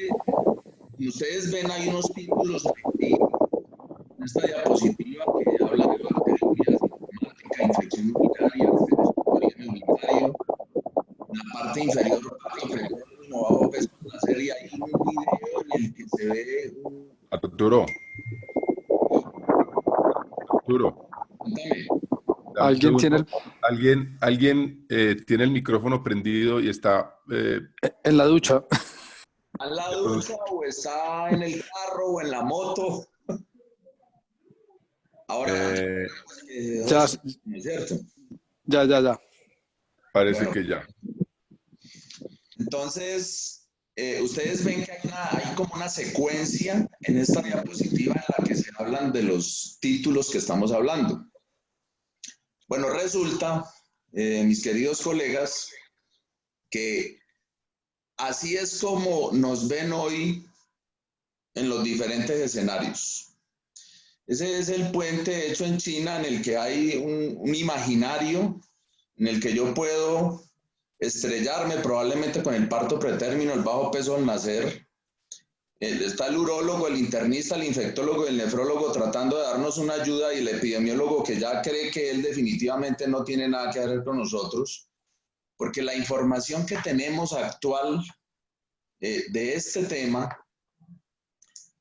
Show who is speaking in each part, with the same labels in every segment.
Speaker 1: como ustedes ven, hay unos títulos aquí en esta diapositiva que habla de bacteriuria asintomática, infección urinaria, fenómeno de origen urinario. En la parte inferior, parto precoz, bajo peso al nacer, y hay un video en el que se ve un...
Speaker 2: Arturo, Arturo,
Speaker 1: Cuéntame.
Speaker 2: dame un
Speaker 3: ¿Alguien tiene
Speaker 2: segundo. Alguien tiene el micrófono prendido y está...
Speaker 3: en la ducha?
Speaker 1: ¿Está en la ducha o está en el carro o en la moto? Ahora,
Speaker 3: Ya,
Speaker 1: ¿no es cierto?
Speaker 3: ya.
Speaker 2: parece
Speaker 1: Bueno,
Speaker 2: que ya.
Speaker 1: entonces, ustedes ven que hay como una secuencia en esta diapositiva en la que se hablan de los títulos que estamos hablando. Bueno, resulta, mis queridos colegas, que así es como nos ven hoy en los diferentes escenarios. Ese es el puente hecho en China en el que hay un imaginario en el que yo puedo estrellarme probablemente con el parto pretérmino, el bajo peso al nacer. Está el urólogo, el internista, el infectólogo, el nefrólogo tratando de darnos una ayuda y el epidemiólogo que ya cree que él definitivamente no tiene nada que hacer con nosotros, porque la información que tenemos actual de este tema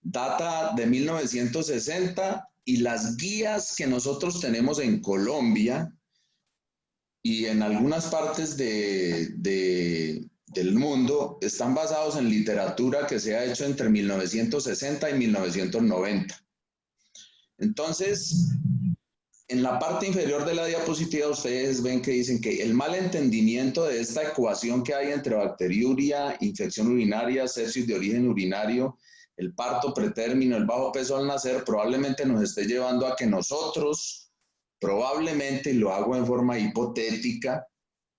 Speaker 1: data de 1960 y las guías que nosotros tenemos en Colombia y en algunas partes del mundo están basados en literatura que se ha hecho entre 1960 y 1990. Entonces, en la parte inferior de la diapositiva ustedes ven que dicen que el mal entendimiento de esta ecuación que hay entre bacteriuria, infección urinaria, sepsis de origen urinario, el parto pretérmino, el bajo peso al nacer, probablemente nos esté llevando a que nosotros, probablemente, y lo hago en forma hipotética,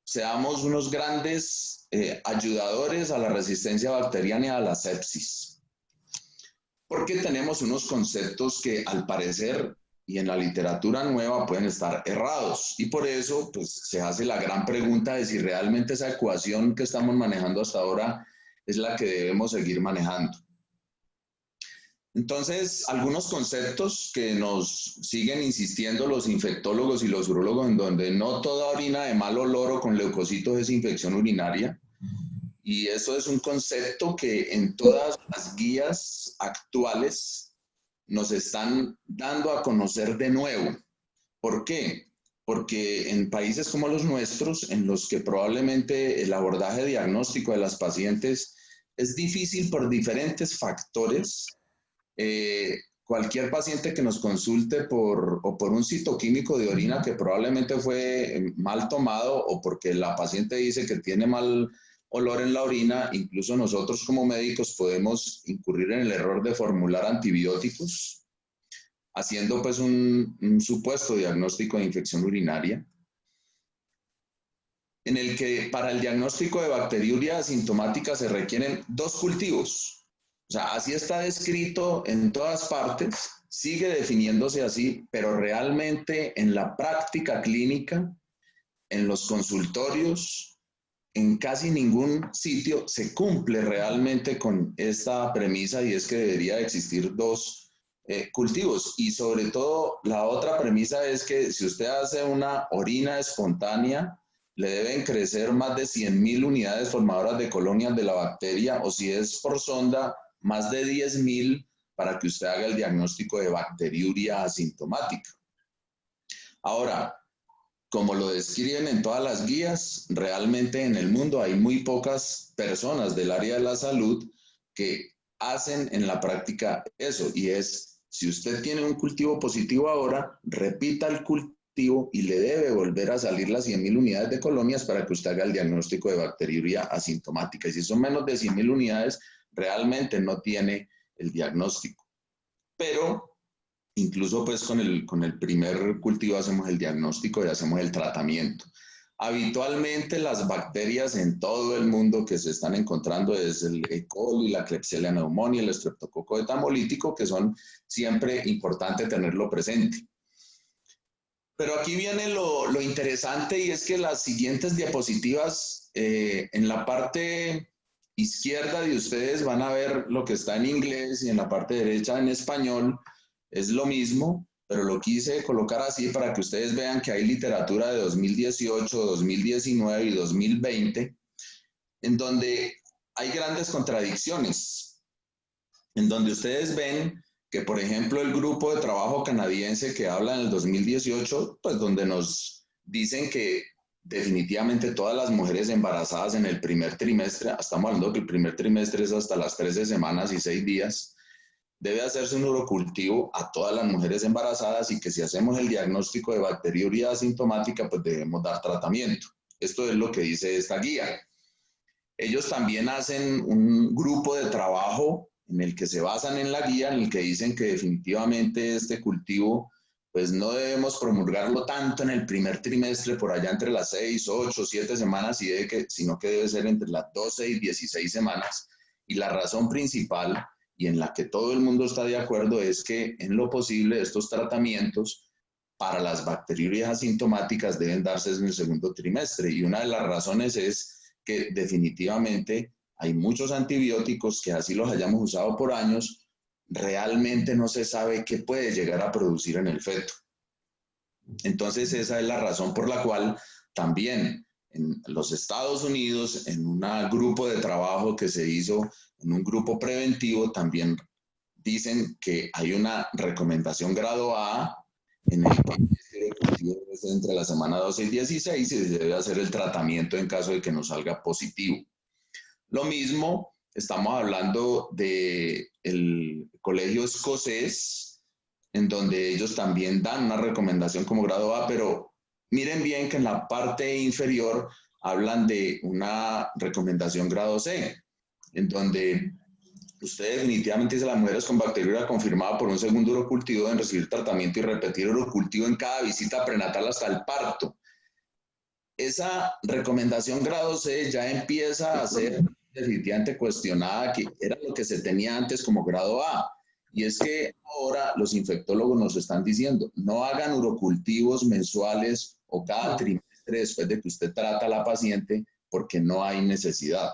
Speaker 1: seamos unos grandes ayudadores a la resistencia bacteriana y a la sepsis. Porque tenemos unos conceptos que al parecer y en la literatura nueva pueden estar errados. Y por eso pues, se hace la gran pregunta de si realmente esa ecuación que estamos manejando hasta ahora es la que debemos seguir manejando. Entonces, algunos conceptos que nos siguen insistiendo los infectólogos y los urólogos, en donde no toda orina de mal olor o con leucocitos es infección urinaria. Y eso es un concepto que en todas las guías actuales nos están dando a conocer de nuevo. ¿Por qué? Porque en países como los nuestros, en los que probablemente el abordaje diagnóstico de las pacientes es difícil por diferentes factores, cualquier paciente que nos consulte por un citoquímico de orina que probablemente fue mal tomado o porque la paciente dice que tiene mal olor en la orina, incluso nosotros como médicos podemos incurrir en el error de formular antibióticos, haciendo pues un supuesto diagnóstico de infección urinaria, en el que para el diagnóstico de bacteriuria asintomática se requieren 2 cultivos. O sea, así está descrito en todas partes, sigue definiéndose así, pero realmente en la práctica clínica, en los consultorios, en casi ningún sitio se cumple realmente con esta premisa y es que debería existir 2 cultivos. Y sobre todo, la otra premisa es que si usted hace una orina espontánea, le deben crecer más de 100.000 unidades formadoras de colonias de la bacteria, o si es por sonda, más de 10.000 para que usted haga el diagnóstico de bacteriuria asintomática. Ahora, como lo describen en todas las guías, realmente en el mundo hay muy pocas personas del área de la salud que hacen en la práctica eso, y es, si usted tiene un cultivo positivo ahora, repita el cultivo y le debe volver a salir las 100.000 unidades de colonias para que usted haga el diagnóstico de bacteriuria asintomática. Y si son menos de 100.000 unidades, realmente no tiene el diagnóstico. Pero incluso pues con el primer cultivo hacemos el diagnóstico y hacemos el tratamiento. Habitualmente las bacterias en todo el mundo que se están encontrando es el E. coli, la Klebsiella pneumoniae, el estreptococo etamolítico, que son siempre importante tenerlo presente. Pero aquí viene lo interesante y es que las siguientes diapositivas en la parte izquierda de ustedes van a ver lo que está en inglés y en la parte derecha en español. Es lo mismo, pero lo quise colocar así para que ustedes vean que hay literatura de 2018, 2019 y 2020, en donde hay grandes contradicciones, en donde ustedes ven que, por ejemplo, el grupo de trabajo canadiense que habla en el 2018, pues donde nos dicen que definitivamente todas las mujeres embarazadas en el primer trimestre, estamos hablando que el primer trimestre es hasta las 13 semanas y 6 días, debe hacerse un urocultivo a todas las mujeres embarazadas y que si hacemos el diagnóstico de bacteriuria asintomática, pues debemos dar tratamiento. Esto es lo que dice esta guía. Ellos también hacen un grupo de trabajo en el que se basan en la guía, en el que dicen que definitivamente este cultivo, pues no debemos promulgarlo tanto en el primer trimestre, por allá entre las 6, 8, 7 semanas, sino que debe ser entre las 12 y 16 semanas. Y la razón principal, y en la que todo el mundo está de acuerdo, es que en lo posible estos tratamientos para las bacteriurias asintomáticas deben darse en el segundo trimestre. Y una de las razones es que definitivamente hay muchos antibióticos que así los hayamos usado por años, realmente no se sabe qué puede llegar a producir en el feto. Entonces esa es la razón por la cual también en los Estados Unidos, en un grupo de trabajo que se hizo, en un grupo preventivo, también dicen que hay una recomendación grado A en el que el cultivo debe ser entre la semana 12 y 16 y se debe hacer el tratamiento en caso de que nos salga positivo. Lo mismo, estamos hablando del colegio escocés, en donde ellos también dan una recomendación como grado A, pero miren bien que en la parte inferior hablan de una recomendación grado C, en donde usted definitivamente dice las mujeres con bacteriuria confirmada por un segundo urocultivo deben recibir tratamiento y repetir urocultivo en cada visita prenatal hasta el parto. Esa recomendación grado C ya empieza a ser definitivamente cuestionada, que era lo que se tenía antes como grado A. Y es que ahora los infectólogos nos están diciendo, no hagan urocultivos mensuales o cada trimestre después de que usted trata a la paciente porque no hay necesidad.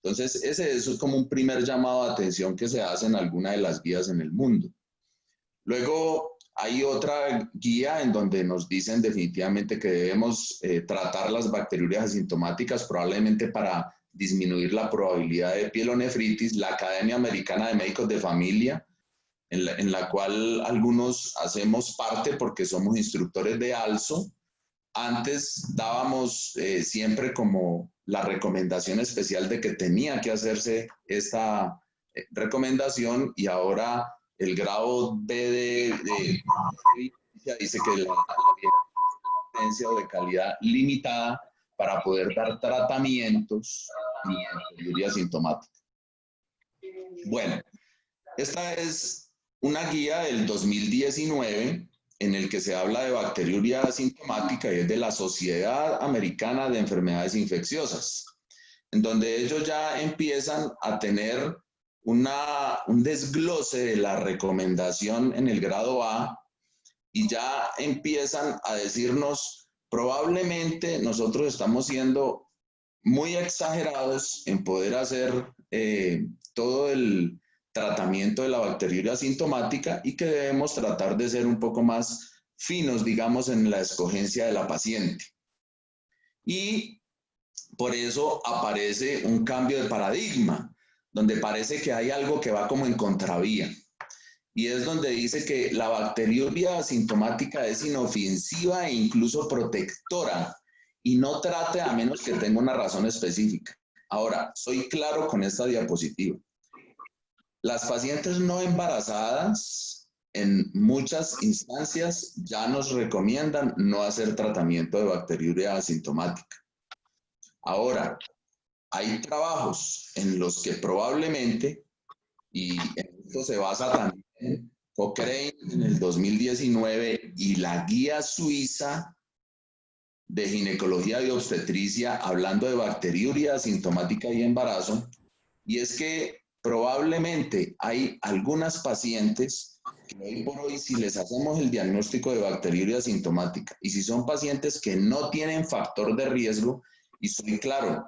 Speaker 1: Entonces, eso es como un primer llamado de atención que se hace en alguna de las guías en el mundo. Luego, hay otra guía en donde nos dicen definitivamente que debemos tratar las bacteriurias asintomáticas probablemente para disminuir la probabilidad de pielonefritis. La Academia Americana de Médicos de Familia, en la cual algunos hacemos parte porque somos instructores de ALSO. Antes dábamos siempre como la recomendación especial de que tenía que hacerse esta recomendación y ahora el grado B de dice que la evidencia de calidad limitada para poder dar tratamientos en bacteriuria asintomática. Bueno, esta es una guía del 2019 en el que se habla de bacteriuria asintomática y es de la Sociedad Americana de Enfermedades Infecciosas, en donde ellos ya empiezan a tener un desglose de la recomendación en el grado A y ya empiezan a decirnos, probablemente nosotros estamos siendo muy exagerados en poder hacer todo el tratamiento de la bacteriuria asintomática y que debemos tratar de ser un poco más finos, digamos, en la escogencia de la paciente. Y por eso aparece un cambio de paradigma, donde parece que hay algo que va como en contravía. Y es donde dice que la bacteriuria asintomática es inofensiva e incluso protectora y no trate a menos que tenga una razón específica. Ahora, soy claro con esta diapositiva. Las pacientes no embarazadas en muchas instancias ya nos recomiendan no hacer tratamiento de bacteriuria asintomática. Ahora, hay trabajos en los que probablemente, y en esto se basa también Cochrane en el 2019 y la guía suiza de ginecología y obstetricia hablando de bacteriuria asintomática y embarazo, y es que probablemente hay algunas pacientes que hoy por hoy, si les hacemos el diagnóstico de bacteriuria asintomática y si son pacientes que no tienen factor de riesgo, y soy claro,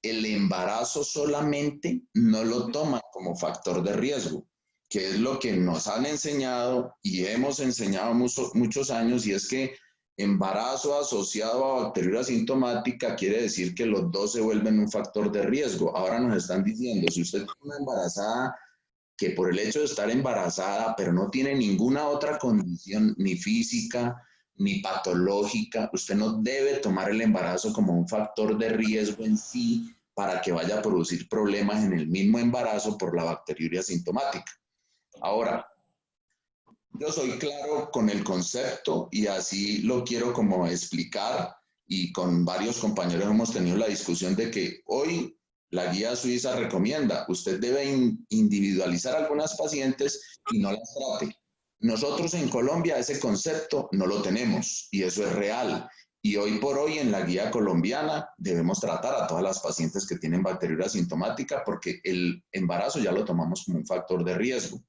Speaker 1: el embarazo solamente no lo toman como factor de riesgo, que es lo que nos han enseñado y hemos enseñado muchos años, y es que embarazo asociado a bacteriuria asintomática quiere decir que los dos se vuelven un factor de riesgo. Ahora nos están diciendo, si usted tiene una embarazada que por el hecho de estar embarazada, pero no tiene ninguna otra condición, ni física, ni patológica, usted no debe tomar el embarazo como un factor de riesgo en sí para que vaya a producir problemas en el mismo embarazo por la bacteriuria asintomática. Ahora, yo soy claro con el concepto y así lo quiero como explicar, y con varios compañeros hemos tenido la discusión de que hoy la guía suiza recomienda, usted debe individualizar a algunas pacientes y no las trate. Nosotros en Colombia ese concepto no lo tenemos y eso es real. Y hoy por hoy en la guía colombiana debemos tratar a todas las pacientes que tienen bacteriuria asintomática porque el embarazo ya lo tomamos como un factor de riesgo.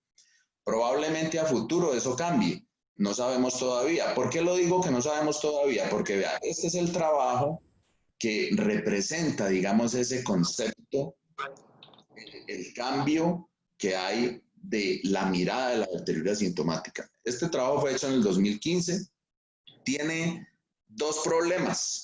Speaker 1: Probablemente a futuro eso cambie, no sabemos todavía. ¿Por qué lo digo que no sabemos todavía? Porque vea, este es el trabajo que representa, digamos, ese concepto, el cambio que hay de la mirada de la bacteriuria asintomática. Este trabajo fue hecho en el 2015, tiene dos problemas.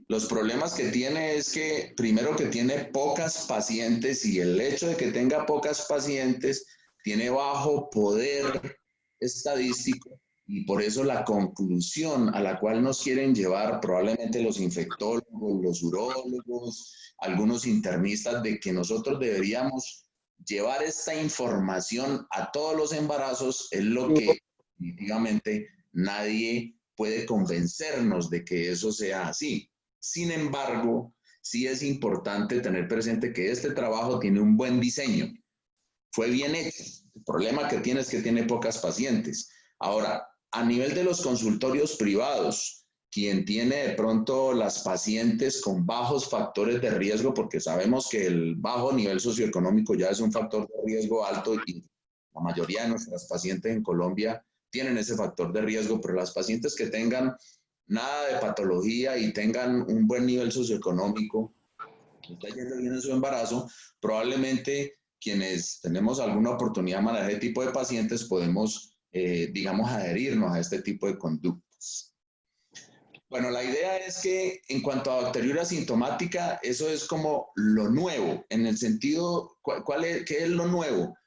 Speaker 1: Los problemas que tiene es que, primero, que tiene pocas pacientes, y el hecho de que tenga pocas pacientes tiene bajo poder estadístico, y por eso la conclusión a la cual nos quieren llevar probablemente los infectólogos, los urólogos, algunos internistas, de que nosotros deberíamos llevar esta información a todos los embarazos, es lo que definitivamente nadie puede convencernos de que eso sea así. Sin embargo, sí es importante tener presente que este trabajo tiene un buen diseño, fue bien hecho. El problema que tiene es que tiene pocas pacientes. Ahora, a nivel de los consultorios privados, quien tiene de pronto las pacientes con bajos factores de riesgo, porque sabemos que el bajo nivel socioeconómico ya es un factor de riesgo alto y la mayoría de nuestras pacientes en Colombia tienen ese factor de riesgo, pero las pacientes que tengan nada de patología y tengan un buen nivel socioeconómico, está yendo bien en su embarazo, probablemente quienes tenemos alguna oportunidad de manejar este tipo de pacientes podemos, digamos, adherirnos a este tipo de conductas. Bueno, la idea es que en cuanto a bacteriuria asintomática, eso es como lo nuevo, en el sentido, ¿qué es lo nuevo?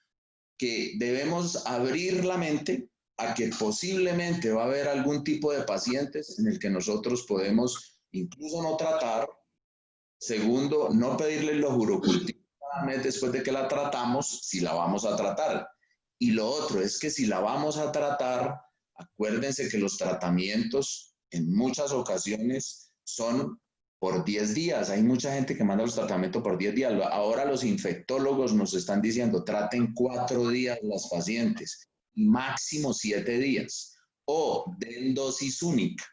Speaker 1: Que debemos abrir la mente a que posiblemente va a haber algún tipo de pacientes en el que nosotros podemos incluso no tratar. Segundo, no pedirle los urocultivos después de que la tratamos, si la vamos a tratar. Y lo otro es que si la vamos a tratar, acuérdense que los tratamientos en muchas ocasiones son por 10 días. Hay mucha gente que manda los tratamientos por 10 días. Ahora los infectólogos nos están diciendo, traten 4 días las pacientes y máximo 7 días. O den dosis única.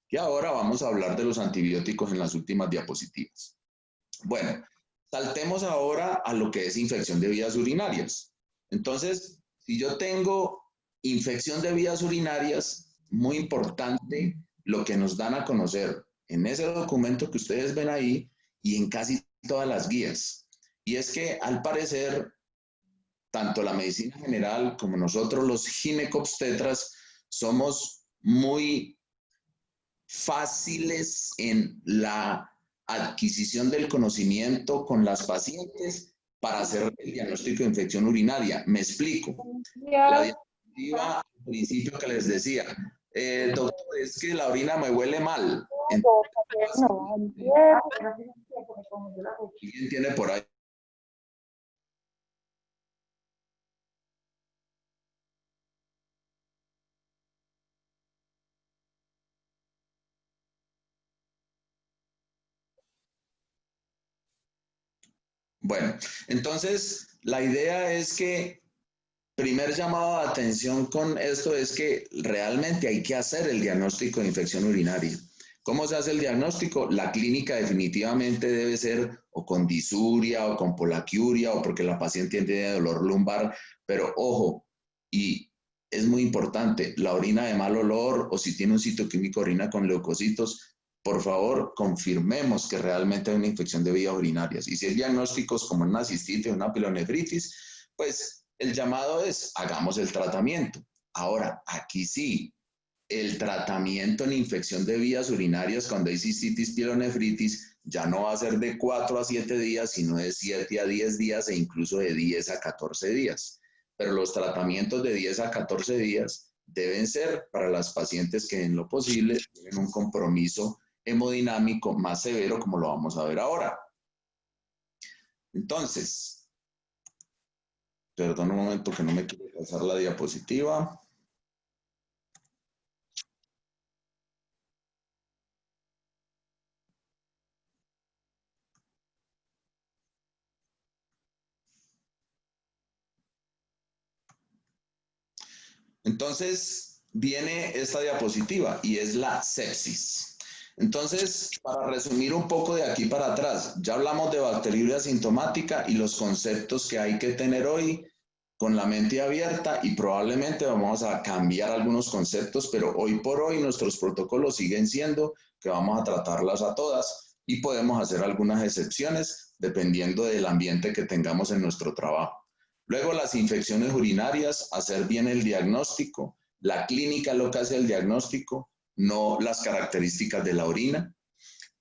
Speaker 1: Y ahora vamos a hablar de los antibióticos en las últimas diapositivas. Bueno, saltemos ahora a lo que es infección de vías urinarias. Entonces, si yo tengo infección de vías urinarias, muy importante lo que nos dan a conocer en ese documento que ustedes ven ahí y en casi todas las guías. Y es que al parecer, tanto la medicina general como nosotros los ginecobstetras somos muy fáciles en la adquisición del conocimiento con las pacientes para hacer el diagnóstico de infección urinaria. Me explico. La diapositiva al principio que les decía, doctor, es que la orina me huele mal. Entonces, ¿quién tiene por ahí? Bueno, entonces la idea es que primer llamado de atención con esto es que realmente hay que hacer el diagnóstico de infección urinaria. ¿Cómo se hace el diagnóstico? La clínica definitivamente debe ser o con disuria o con polaquiuria o porque la paciente tiene dolor lumbar, pero ojo, y es muy importante, la orina de mal olor o si tiene un citoquímico orina con leucocitos, por favor, confirmemos que realmente hay una infección de vías urinarias. Y si hay diagnósticos como una cistitis o una pilonefritis, pues el llamado es, hagamos el tratamiento. Ahora, aquí sí, el tratamiento en infección de vías urinarias cuando hay cistitis, pilonefritis, ya no va a ser de 4 a 7 días, sino de 7 a 10 días e incluso de 10 a 14 días. Pero los tratamientos de 10 a 14 días deben ser para las pacientes que en lo posible tienen un compromiso hemodinámico más severo, como lo vamos a ver ahora. Entonces, perdón un momento que no me quiere pasar la diapositiva. Entonces, viene esta diapositiva y es la sepsis. Entonces, para resumir un poco de aquí para atrás, ya hablamos de bacteriuria asintomática y los conceptos que hay que tener hoy con la mente abierta y probablemente vamos a cambiar algunos conceptos, pero hoy por hoy nuestros protocolos siguen siendo que vamos a tratarlas a todas y podemos hacer algunas excepciones dependiendo del ambiente que tengamos en nuestro trabajo. Luego las infecciones urinarias, hacer bien el diagnóstico, la clínica es lo que hace el diagnóstico, no las características de la orina.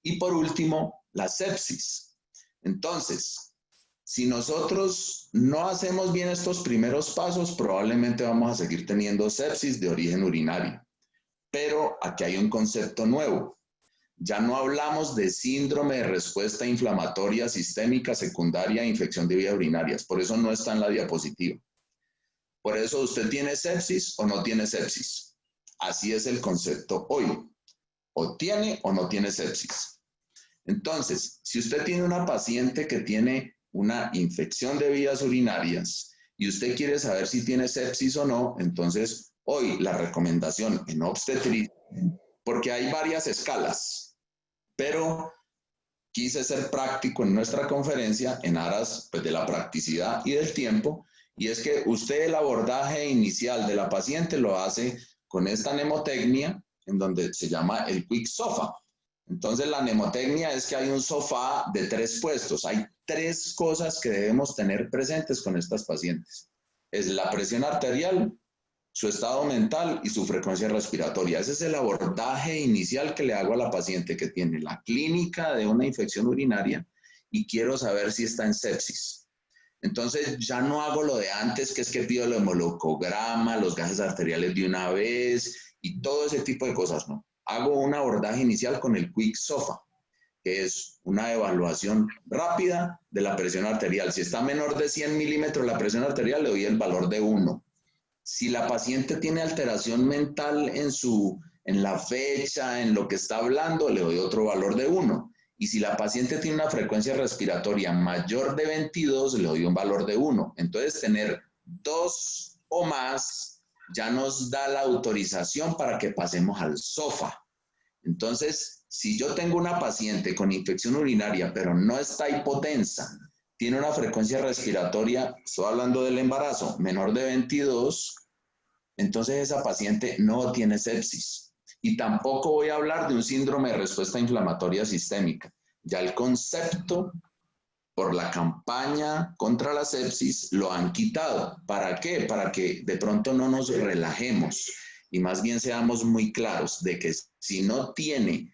Speaker 1: Y por último, la sepsis. Entonces, si nosotros no hacemos bien estos primeros pasos, probablemente vamos a seguir teniendo sepsis de origen urinario. Pero aquí hay un concepto nuevo. Ya no hablamos de síndrome de respuesta inflamatoria sistémica secundaria a infección de vías urinarias. Por eso no está en la diapositiva. Por eso usted tiene sepsis o no tiene sepsis. Así es el concepto hoy. O tiene o no tiene sepsis. Entonces, si usted tiene una paciente que tiene una infección de vías urinarias y usted quiere saber si tiene sepsis o no, entonces hoy la recomendación en obstetricia, porque hay varias escalas, pero quise ser práctico en nuestra conferencia en aras pues, de la practicidad y del tiempo, y es que usted el abordaje inicial de la paciente lo hace con esta mnemotecnia, en donde se llama el quick sofa. Entonces la mnemotecnia es que hay un sofá de 3 puestos, hay 3 cosas que debemos tener presentes con estas pacientes. Es la presión arterial, su estado mental y su frecuencia respiratoria. Ese es el abordaje inicial que le hago a la paciente que tiene la clínica de una infección urinaria y quiero saber si está en sepsis. Entonces ya no hago lo de antes, que es que pido el hemolocograma, los gases arteriales de una vez y todo ese tipo de cosas, no. Hago un abordaje inicial con el Quick SOFA, que es una evaluación rápida de la presión arterial. Si está menor de 100 milímetros la presión arterial, le doy el valor de 1. Si la paciente tiene alteración mental en la fecha, en lo que está hablando, le doy otro valor de 1. Y si la paciente tiene una frecuencia respiratoria mayor de 22, le doy un valor de 1. Entonces, tener 2 o más ya nos da la autorización para que pasemos al SOFA. Entonces, si yo tengo una paciente con infección urinaria, pero no está hipotensa, tiene una frecuencia respiratoria, estoy hablando del embarazo, menor de 22, entonces esa paciente no tiene sepsis. Y tampoco voy a hablar de un síndrome de respuesta inflamatoria sistémica. Ya el concepto por la campaña contra la sepsis lo han quitado. ¿Para qué? Para que de pronto no nos relajemos y más bien seamos muy claros de que si no tiene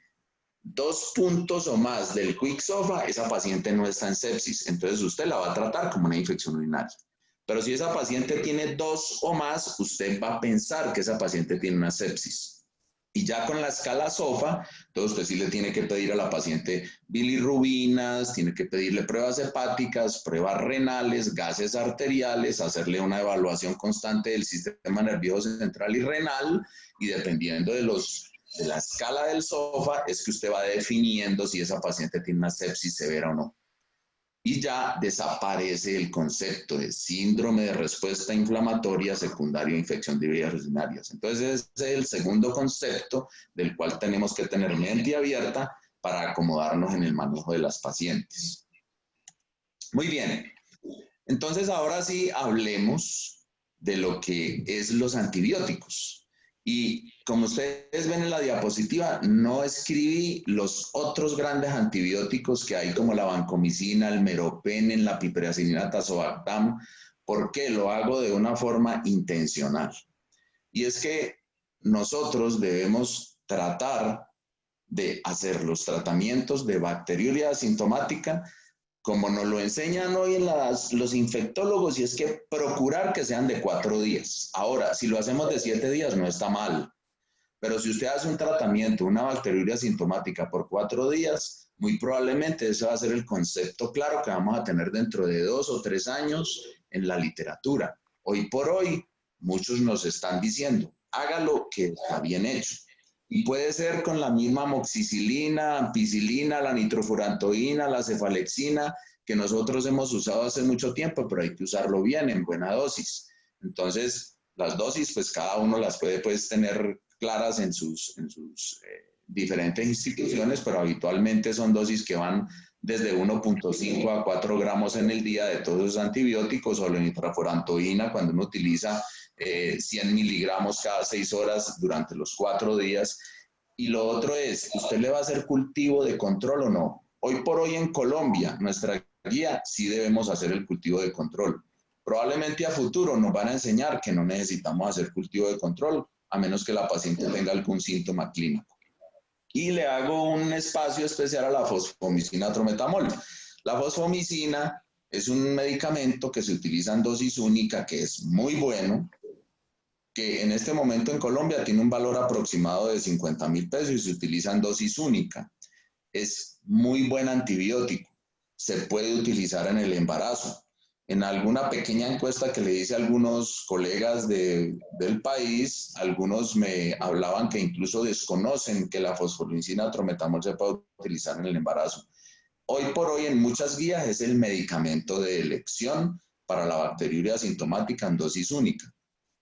Speaker 1: 2 puntos o más del Quick SOFA, esa paciente no está en sepsis. Entonces usted la va a tratar como una infección urinaria. Pero si esa paciente tiene 2 o más, usted va a pensar que esa paciente tiene una sepsis. Y ya con la escala SOFA, entonces usted sí le tiene que pedir a la paciente bilirrubinas, tiene que pedirle pruebas hepáticas, pruebas renales, gases arteriales, hacerle una evaluación constante del sistema nervioso central y renal, y dependiendo de la escala del SOFA, es que usted va definiendo si esa paciente tiene una sepsis severa o no. Y ya desaparece el concepto de síndrome de respuesta inflamatoria secundaria a infección de vías urinarias. Entonces, ese es el segundo concepto del cual tenemos que tener mente abierta para acomodarnos en el manejo de las pacientes. Muy bien. Entonces, ahora sí hablemos de lo que es los antibióticos. Y como ustedes ven en la diapositiva, no escribí los otros grandes antibióticos que hay, como la vancomicina, el meropenem, la piperacillina tazobactam, porque lo hago de una forma intencional. Y es que nosotros debemos tratar de hacer los tratamientos de bacteriuria asintomática como nos lo enseñan hoy en los infectólogos, y es que procurar que sean de 4 días. Ahora, si lo hacemos de 7 días no está mal, pero si usted hace un tratamiento, una bacteriuria asintomática por 4 días, muy probablemente ese va a ser el concepto claro que vamos a tener dentro de 2 o 3 años en la literatura. Hoy por hoy, muchos nos están diciendo, hágalo que está bien hecho. Y puede ser con la misma amoxicilina, ampicilina, la nitrofurantoína, la cefalexina, que nosotros hemos usado hace mucho tiempo, pero hay que usarlo bien, en buena dosis. Entonces, las dosis, pues cada uno las puede pues, tener claras en sus diferentes instituciones, pero habitualmente son dosis que van desde 1.5 a 4 gramos en el día de todos los antibióticos, o la nitrofurantoína cuando uno utiliza 100 miligramos cada 6 horas durante los 4 días. Y lo otro es, ¿usted le va a hacer cultivo de control o no? Hoy por hoy en Colombia, nuestra guía, sí debemos hacer el cultivo de control. Probablemente a futuro nos van a enseñar que no necesitamos hacer cultivo de control, a menos que la paciente tenga algún síntoma clínico. Y le hago un espacio especial a la fosfomicina trometamol. La fosfomicina es un medicamento que se utiliza en dosis única, que es muy bueno, que en este momento en Colombia tiene un valor aproximado de 50.000 pesos y se utiliza en dosis única. Es muy buen antibiótico, se puede utilizar en el embarazo. En alguna pequeña encuesta que le hice a algunos colegas del país, algunos me hablaban que incluso desconocen que la fosfomicina trometamol se puede utilizar en el embarazo. Hoy por hoy en muchas guías es el medicamento de elección para la bacteriuria asintomática en dosis única.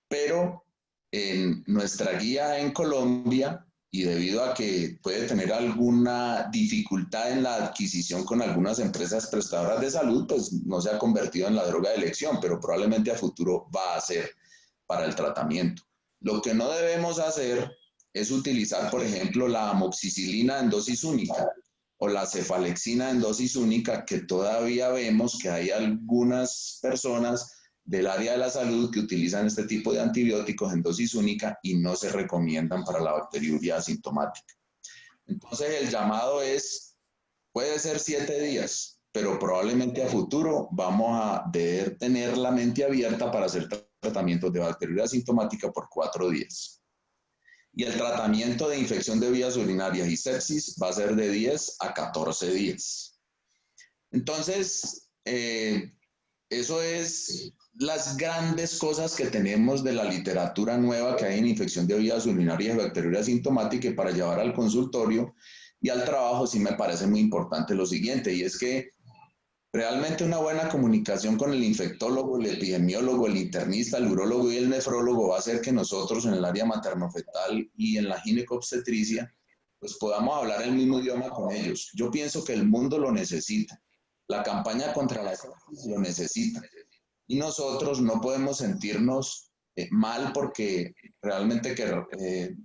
Speaker 1: Pero en nuestra guía en Colombia, y debido a que puede tener alguna dificultad en la adquisición con algunas empresas prestadoras de salud, pues no se ha convertido en la droga de elección, pero probablemente a futuro va a ser para el tratamiento. Lo que no debemos hacer es utilizar, por ejemplo, la amoxicilina en dosis única o la cefalexina en dosis única, que todavía vemos que hay algunas personas del área de la salud que utilizan este tipo de antibióticos en dosis única y no se recomiendan para la bacteriuria asintomática. Entonces el llamado es, puede ser 7 días, pero probablemente a futuro vamos a deber tener la mente abierta para hacer tratamientos de bacteriuria asintomática por 4 días. Y el tratamiento de infección de vías urinarias y sepsis va a ser de 10 a 14 días. Entonces, eso es las grandes cosas que tenemos de la literatura nueva que hay en infección de vías urinarias y bacteriuria asintomática, y para llevar al consultorio y al trabajo sí me parece muy importante lo siguiente, y es que realmente una buena comunicación con el infectólogo, el epidemiólogo, el internista, el urólogo y el nefrólogo va a hacer que nosotros en el área materno-fetal y en la ginecobstetricia pues podamos hablar el mismo idioma con ellos. Yo pienso que el mundo lo necesita. La campaña contra la sepsis lo necesita. Y nosotros no podemos sentirnos mal porque realmente que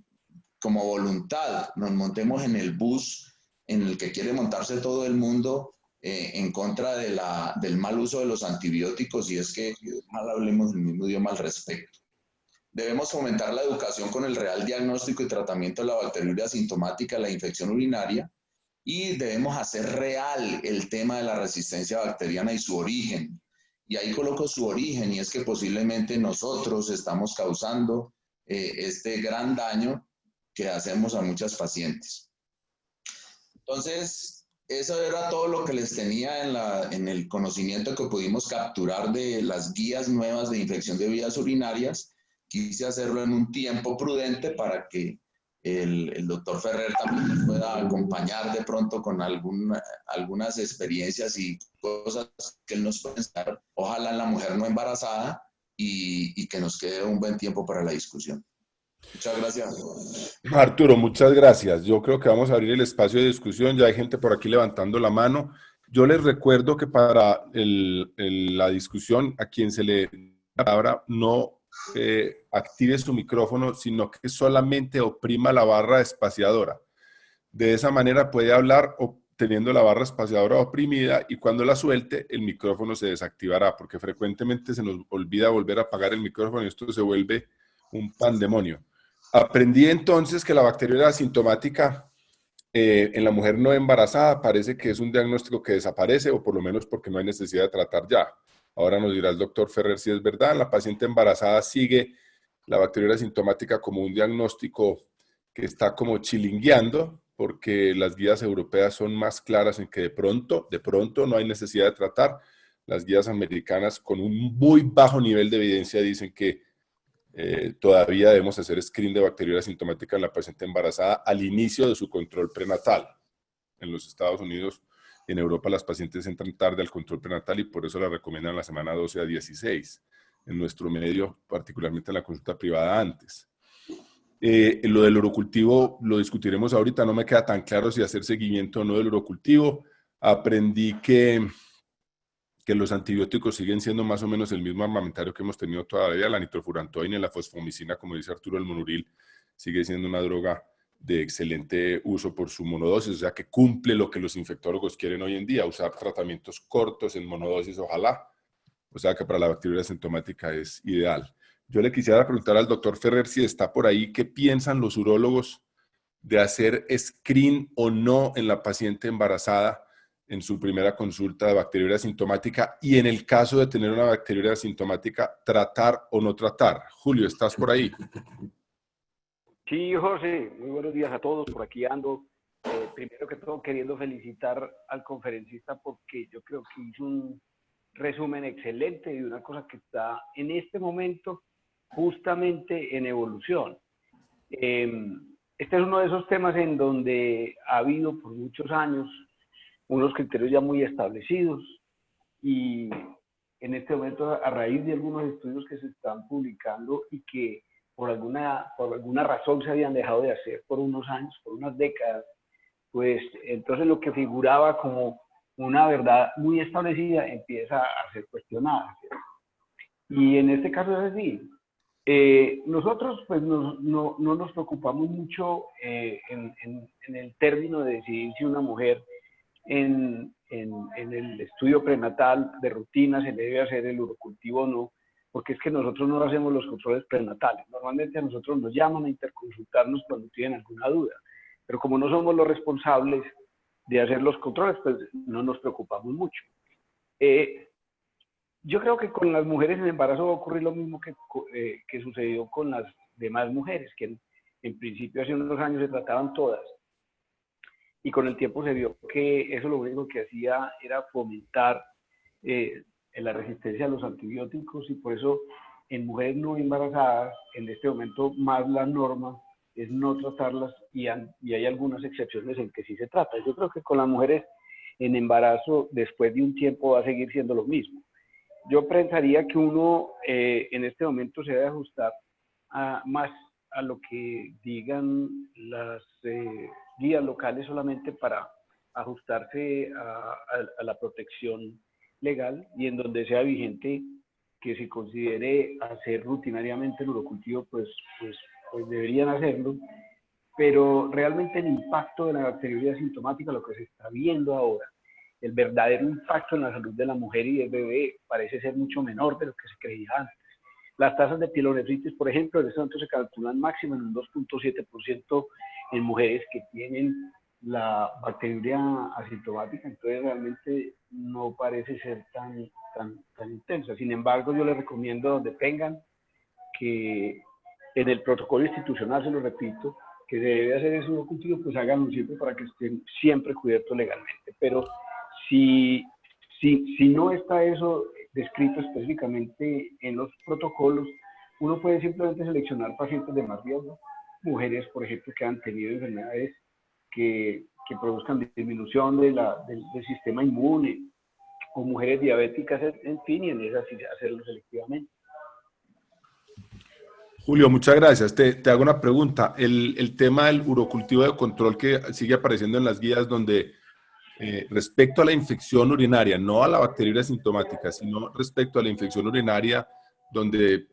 Speaker 1: como voluntad nos montemos en el bus en el que quiere montarse todo el mundo en contra del mal uso de los antibióticos, y es que mal hablemos el mismo idioma al respecto. Debemos fomentar la educación con el real diagnóstico y tratamiento de la bacteriuria asintomática, la infección urinaria, y debemos hacer real el tema de la resistencia bacteriana y su origen. Y ahí coloco su origen, y es que posiblemente nosotros estamos causando este gran daño que hacemos a muchas pacientes. Entonces, eso era todo lo que les tenía en el conocimiento que pudimos capturar de las guías nuevas de infección de vías urinarias. Quise hacerlo en un tiempo prudente para que el doctor Ferrer también nos pueda acompañar de pronto con algunas experiencias y cosas que él nos puede dar, ojalá en la mujer no embarazada, y que nos quede un buen tiempo para la discusión. Muchas gracias.
Speaker 2: Arturo, muchas gracias. Yo creo que vamos a abrir el espacio de discusión. Ya hay gente por aquí levantando la mano. Yo les recuerdo que para la discusión, a quien se le da la palabra, no active su micrófono, sino que solamente oprima la barra espaciadora. De esa manera puede hablar teniendo la barra espaciadora oprimida, y cuando la suelte, el micrófono se desactivará, porque frecuentemente se nos olvida volver a apagar el micrófono y esto se vuelve un pandemonio. Aprendí entonces que la bacteriuria asintomática en la mujer no embarazada parece que es un diagnóstico que desaparece, o por lo menos porque no hay necesidad de tratar ya. Ahora nos dirá el doctor Ferrer si es verdad. En la paciente embarazada sigue la bacteriuria asintomática como un diagnóstico que está como chilingueando, porque las guías europeas son más claras en que de pronto no hay necesidad de tratar. Las guías americanas con un muy bajo nivel de evidencia dicen que todavía debemos hacer screen de bacteriuria asintomática en la paciente embarazada al inicio de su control prenatal. En los Estados Unidos y en Europa las pacientes entran tarde al control prenatal y por eso la recomiendan la semana 12 a 16. En nuestro medio, particularmente en la consulta privada, antes. Lo del urocultivo lo discutiremos ahorita, no me queda tan claro si hacer seguimiento o no del urocultivo. Aprendí que los antibióticos siguen siendo más o menos el mismo armamentario que hemos tenido toda la vida. La nitrofurantoína y la fosfomicina, como dice Arturo, el monuril, sigue siendo una droga de excelente uso por su monodosis, o sea que cumple lo que los infectólogos quieren hoy en día, usar tratamientos cortos en monodosis, ojalá. O sea que para la bacteriuria asintomática es ideal. Yo le quisiera preguntar al doctor Ferrer si está por ahí, ¿qué piensan los urólogos de hacer screen o no en la paciente embarazada en su primera consulta de bacteriuria asintomática, y en el caso de tener una bacteriuria asintomática, tratar o no tratar? Julio, ¿estás por ahí?
Speaker 4: Sí, José, muy buenos días a todos, por aquí ando. Primero que todo, queriendo felicitar al conferencista porque yo creo que hizo un resumen excelente de una cosa que está en este momento justamente en evolución. Este es uno de esos temas en donde ha habido por muchos años unos criterios ya muy establecidos, y en este momento, a raíz de algunos estudios que se están publicando y que por alguna razón se habían dejado de hacer por unos años, por unas décadas, pues entonces lo que figuraba como una verdad muy establecida empieza a ser cuestionada, ¿cierto? Y en este caso es así. Nosotros pues no nos preocupamos mucho en el término de decidir si una mujer en el estudio prenatal de rutina se le debe hacer el urocultivo o no, porque es que nosotros no hacemos los controles prenatales. Normalmente a nosotros nos llaman a interconsultarnos cuando tienen alguna duda, pero como no somos los responsables de hacer los controles, pues no nos preocupamos mucho. Yo creo que con las mujeres en embarazo va a ocurrir lo mismo que sucedió con las demás mujeres, que en principio hace unos años se trataban todas, y con el tiempo se vio que eso lo único que hacía era fomentar la resistencia a los antibióticos, y por eso en mujeres no embarazadas, en este momento más la norma es no tratarlas, y hay algunas excepciones en que sí se trata. Yo creo que con las mujeres en embarazo, después de un tiempo, va a seguir siendo lo mismo. Yo pensaría que uno en este momento se debe ajustar más a lo que digan las guías locales, solamente para ajustarse a la protección legal, y en donde sea vigente que se considere hacer rutinariamente el urocultivo, pues deberían hacerlo. Pero realmente el impacto de la bacteriuria asintomática, lo que se está viendo ahora, el verdadero impacto en la salud de la mujer y del bebé, parece ser mucho menor de lo que se creía antes. Las tasas de pielonefritis, por ejemplo, en este momento se calculan máximo en un 2.7% en mujeres que tienen la bacteriuria asintomática, entonces realmente no parece ser tan intensa. Sin embargo, yo les recomiendo, donde tengan, que en el protocolo institucional, se lo repito, que se debe hacer ese urocultivo, pues háganlo siempre para que estén siempre cubiertos legalmente. Pero si no está eso descrito específicamente en los protocolos, uno puede simplemente seleccionar pacientes de más riesgo, mujeres, por ejemplo, que han tenido enfermedades que produzcan disminución del sistema inmune, o mujeres diabéticas, en fin, y en esas sí hacerlo selectivamente.
Speaker 2: Julio, muchas gracias. Te hago una pregunta. El tema del urocultivo de control que sigue apareciendo en las guías, donde respecto a la infección urinaria, no a la bacteriuria asintomática, sino respecto a la infección urinaria, donde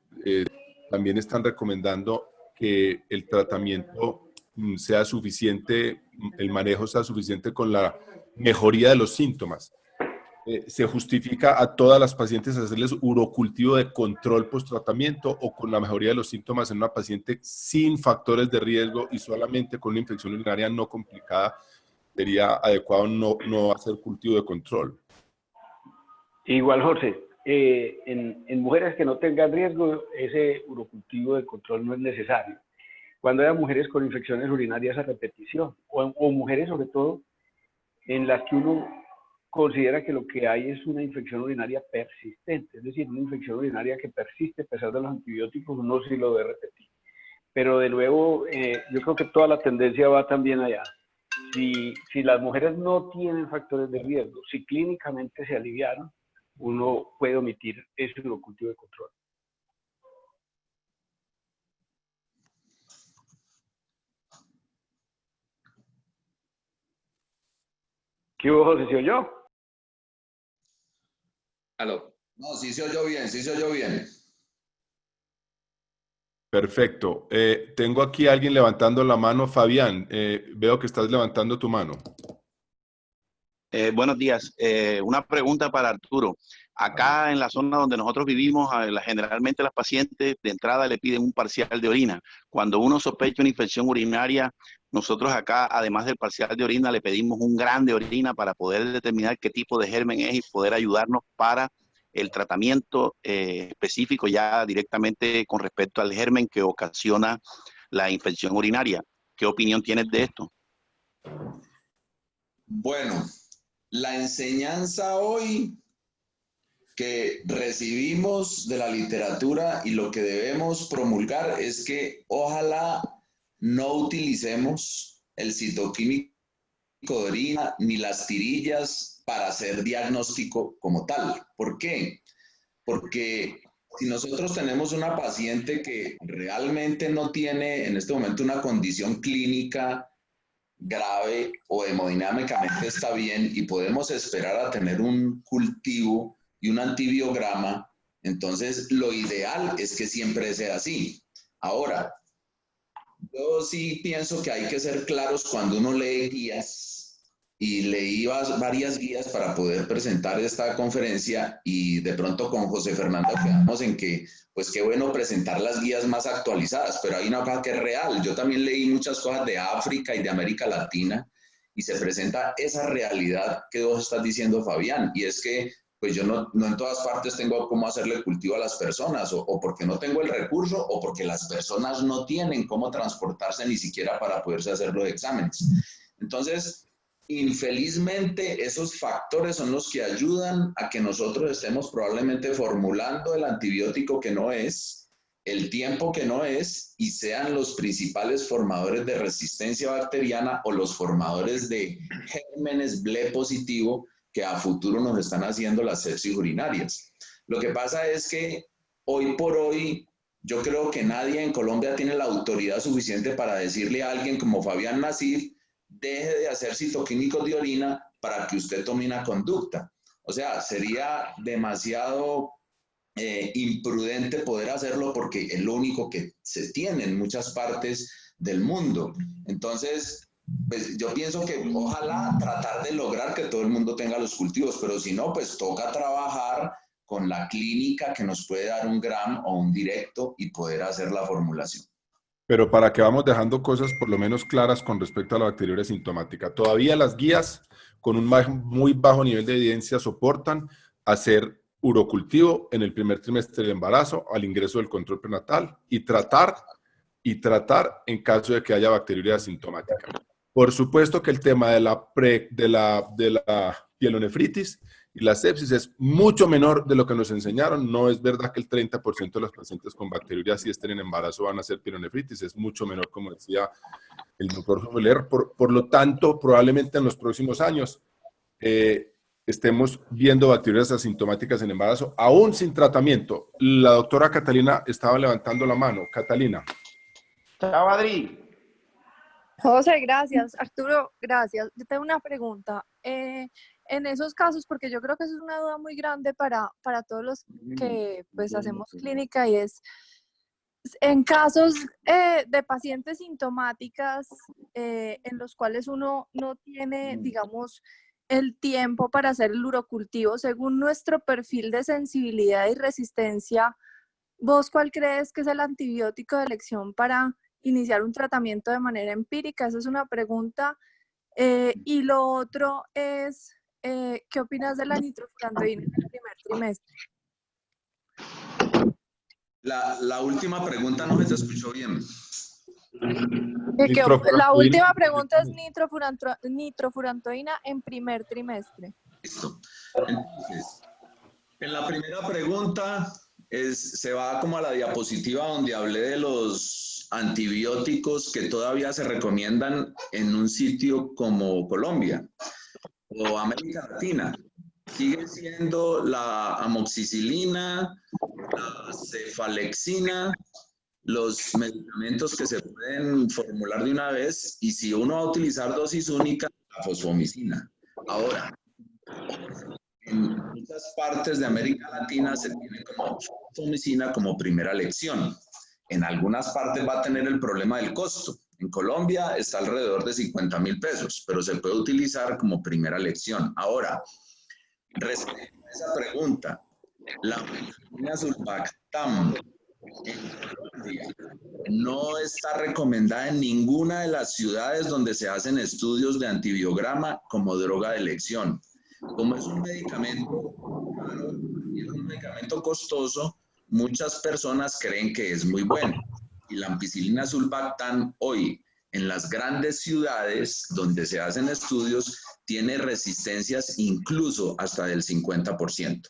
Speaker 2: también están recomendando que el tratamiento sea suficiente, el manejo sea suficiente con la mejoría de los síntomas. ¿Se justifica a todas las pacientes hacerles urocultivo de control post-tratamiento o con la mejoría de los síntomas en una paciente sin factores de riesgo y solamente con una infección urinaria no complicada? Sería adecuado no hacer cultivo de control.
Speaker 4: Igual, José, en mujeres que no tengan riesgo, ese urocultivo de control no es necesario. Cuando hay mujeres con infecciones urinarias a repetición, o mujeres sobre todo, en las que uno considera que lo que hay es una infección urinaria persistente, es decir, una infección urinaria que persiste a pesar de los antibióticos, uno sí lo debe repetir. Pero de nuevo, yo creo que toda la tendencia va también allá. Si las mujeres no tienen factores de riesgo, si clínicamente se aliviaron, uno puede omitir ese urocultivo de control. ¿Qué hubo, José? ¿Se oyó?
Speaker 1: ¿Aló? No, sí se oyó bien, sí se oyó bien.
Speaker 2: Perfecto. Tengo aquí a alguien levantando la mano. Fabián, veo que estás levantando tu mano.
Speaker 5: Buenos días. Una pregunta para Arturo. Acá en la zona donde nosotros vivimos, generalmente las pacientes de entrada le piden un parcial de orina. Cuando uno sospecha una infección urinaria, nosotros acá, además del parcial de orina, le pedimos un gran de orina para poder determinar qué tipo de germen es y poder ayudarnos para el tratamiento específico ya directamente con respecto al germen que ocasiona la infección urinaria. ¿Qué opinión tienes de esto?
Speaker 1: Bueno, la enseñanza hoy que recibimos de la literatura y lo que debemos promulgar es que ojalá no utilicemos el citoquímico de orina ni las tirillas para hacer diagnóstico como tal. ¿Por qué? Porque si nosotros tenemos una paciente que realmente no tiene en este momento una condición clínica grave o hemodinámicamente está bien y podemos esperar a tener un cultivo y un antibiograma, entonces lo ideal es que siempre sea así. Ahora, yo sí pienso que hay que ser claros cuando uno lee guías y leí varias guías para poder presentar esta conferencia y de pronto con José Fernando quedamos en que, pues qué bueno presentar las guías más actualizadas, pero hay una cosa que es real. Yo también leí muchas cosas de África y de América Latina y se presenta esa realidad que vos estás diciendo, Fabián, y es que pues yo no en todas partes tengo cómo hacerle cultivo a las personas, o porque no tengo el recurso, o porque las personas no tienen cómo transportarse ni siquiera para poderse hacer los exámenes. Entonces, infelizmente, esos factores son los que ayudan a que nosotros estemos probablemente formulando el antibiótico que no es, el tiempo que no es, y sean los principales formadores de resistencia bacteriana o los formadores de gérmenes BLE positivo que a futuro nos están haciendo las sepsis urinarias. Lo que pasa es que hoy por hoy yo creo que nadie en Colombia tiene la autoridad suficiente para decirle a alguien como Fabián Nasif, deje de hacer citoquímicos de orina para que usted tome una conducta. O sea, sería demasiado imprudente poder hacerlo porque es lo único que se tiene en muchas partes del mundo. Entonces, pues yo pienso que ojalá tratar de lograr que todo el mundo tenga los cultivos, pero si no, pues toca trabajar con la clínica que nos puede dar un gram o un directo y poder hacer la formulación.
Speaker 2: Pero para que vamos dejando cosas por lo menos claras con respecto a la bacteriuria sintomática. Todavía las guías con un muy bajo nivel de evidencia soportan hacer urocultivo en el primer trimestre del embarazo al ingreso del control prenatal y tratar en caso de que haya bacteriuria sintomática. Por supuesto que el tema de la pielonefritis y la sepsis es mucho menor de lo que nos enseñaron. No es verdad que el 30% de los pacientes con bacteriuria, si estén en embarazo, van a hacer pielonefritis. Es mucho menor, como decía el doctor Soler. Por lo tanto, probablemente en los próximos años estemos viendo bacterias asintomáticas en embarazo, aún sin tratamiento. La doctora Catalina estaba levantando la mano. Catalina.
Speaker 5: Chao, Adri.
Speaker 6: José, gracias. Arturo, gracias. Yo tengo una pregunta. En esos casos, porque yo creo que eso es una duda muy grande para todos los que pues hacemos clínica, y es, En casos de pacientes sintomáticas en los cuales uno no tiene, digamos, el tiempo para hacer el urocultivo, según nuestro perfil de sensibilidad y resistencia, ¿vos cuál crees que es el antibiótico de elección para iniciar un tratamiento de manera empírica? Esa es una pregunta. Y lo otro es, ¿qué opinas de la nitrofurantoína en el primer trimestre?
Speaker 1: La última pregunta no se te escuchó bien.
Speaker 6: La última pregunta es nitrofurantoína en primer trimestre.
Speaker 1: Listo. Entonces, en la primera pregunta se va como a la diapositiva donde hablé de los antibióticos que todavía se recomiendan en un sitio como Colombia o América Latina. Sigue siendo la amoxicilina, la cefalexina, los medicamentos que se pueden formular de una vez, y si uno va a utilizar dosis única, la fosfomicina. Ahora, en muchas partes de América Latina se tiene como fosfomicina como primera elección. En algunas partes va a tener el problema del costo. En Colombia está alrededor de 50.000 pesos, pero se puede utilizar como primera elección. Ahora, respecto a esa pregunta, la amoxicilina sulbactam en Colombia no está recomendada en ninguna de las ciudades donde se hacen estudios de antibiograma como droga de elección. Como es un medicamento caro y es un medicamento costoso, muchas personas creen que es muy bueno. Y la ampicilina sulbactam hoy en las grandes ciudades donde se hacen estudios tiene resistencias incluso hasta del 50%.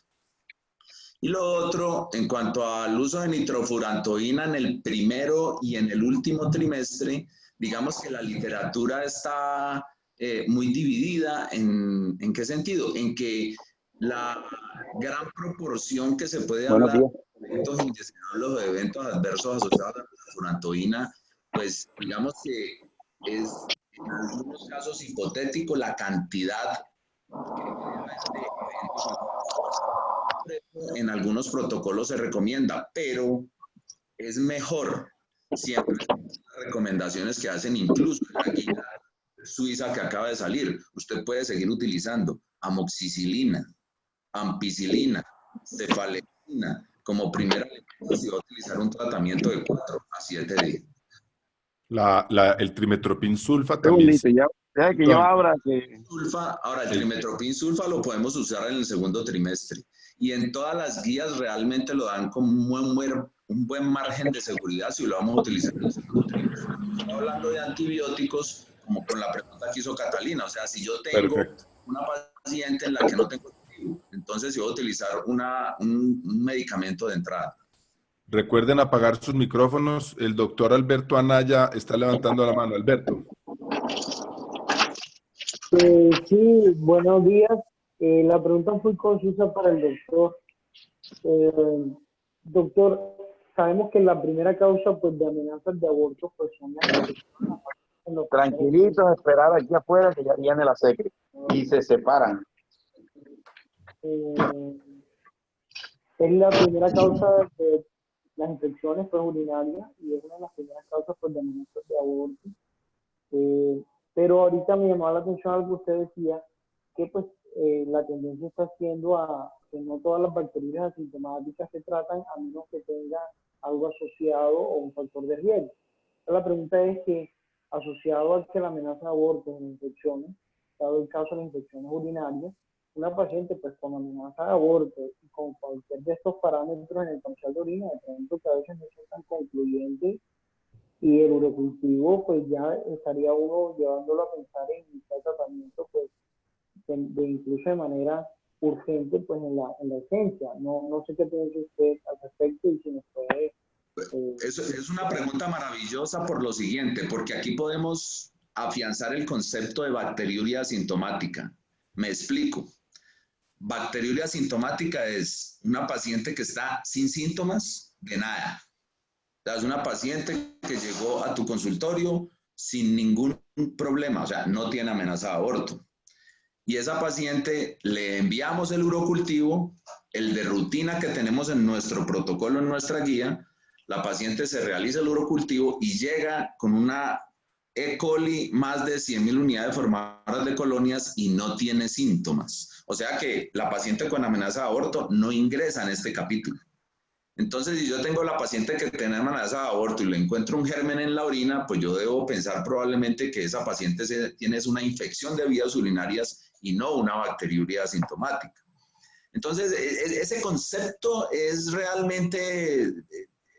Speaker 1: Y lo otro, en cuanto al uso de nitrofurantoína en el primero y en el último trimestre, digamos que la literatura está muy dividida. ¿En qué sentido? En que la gran proporción que se puede hablar de eventos indeseables o de eventos adversos asociados a la nitrofurantoína, pues digamos que es en algunos casos hipotético la cantidad que de eventos en algunos protocolos se recomienda, pero es mejor siempre las recomendaciones que hacen incluso en la guía suiza que acaba de salir. Usted puede seguir utilizando amoxicilina, ampicilina, cefalexina como primera elección si va a utilizar un tratamiento de 4 a 7 días.
Speaker 2: El trimetoprim sulfa también.
Speaker 5: Deja que yo abra.
Speaker 1: Ahora, el trimetoprim sulfa lo podemos usar en el segundo trimestre. Y en todas las guías realmente lo dan con un buen margen de seguridad si lo vamos a utilizar en el segundo trimestre. Estoy hablando de antibióticos, como con la pregunta que hizo Catalina. O sea, si yo tengo una paciente en la que no tengo activo, entonces yo voy a utilizar un medicamento de entrada.
Speaker 2: Recuerden apagar sus micrófonos. El doctor Alberto Anaya está levantando la mano. Alberto.
Speaker 7: Sí, buenos días. La pregunta fue concisa para el doctor. Doctor, sabemos que la primera causa pues, de amenazas de aborto pues, son las infecciones.
Speaker 5: Tranquilitos, esperar aquí afuera que ya viene la SECRE y se separan.
Speaker 7: Es la primera causa de las infecciones pues, urinarias y es una de las primeras causas pues, de amenazas de aborto. Pero ahorita me llamó la atención algo que usted decía, que pues la tendencia está siendo a que no todas las bacterias asintomáticas se tratan a menos que tenga algo asociado o un factor de riesgo. Entonces, la pregunta es que, asociado a que la amenaza de aborto en infecciones, dado el caso de las infecciones urinarias, una paciente pues con amenaza de aborto y con cualquier de estos parámetros en el parcial de orina, de pronto que a veces no son tan concluyentes, y el urocultivo pues ya estaría uno llevándolo a pensar en iniciar tratamiento pues de incluso de manera urgente pues en la esencia. No sé qué piensa usted al respecto y si nos puede...
Speaker 1: Es una pregunta maravillosa por lo siguiente, porque aquí podemos afianzar el concepto de bacteriuria asintomática. Me explico. Bacteriuria asintomática es una paciente que está sin síntomas de nada. O sea, es una paciente que llegó a tu consultorio sin ningún problema, o sea, no tiene amenaza de aborto. Y esa paciente le enviamos el urocultivo, el de rutina que tenemos en nuestro protocolo, en nuestra guía, la paciente se realiza el urocultivo y llega con una E. coli más de 100.000 unidades formadoras de colonias y no tiene síntomas. O sea que la paciente con amenaza de aborto no ingresa en este capítulo. Entonces, si yo tengo la paciente que tiene amenaza de aborto y le encuentro un germen en la orina, pues yo debo pensar probablemente que esa paciente tiene una infección de vías urinarias y no una bacteriuria asintomática. Entonces, ese concepto es realmente,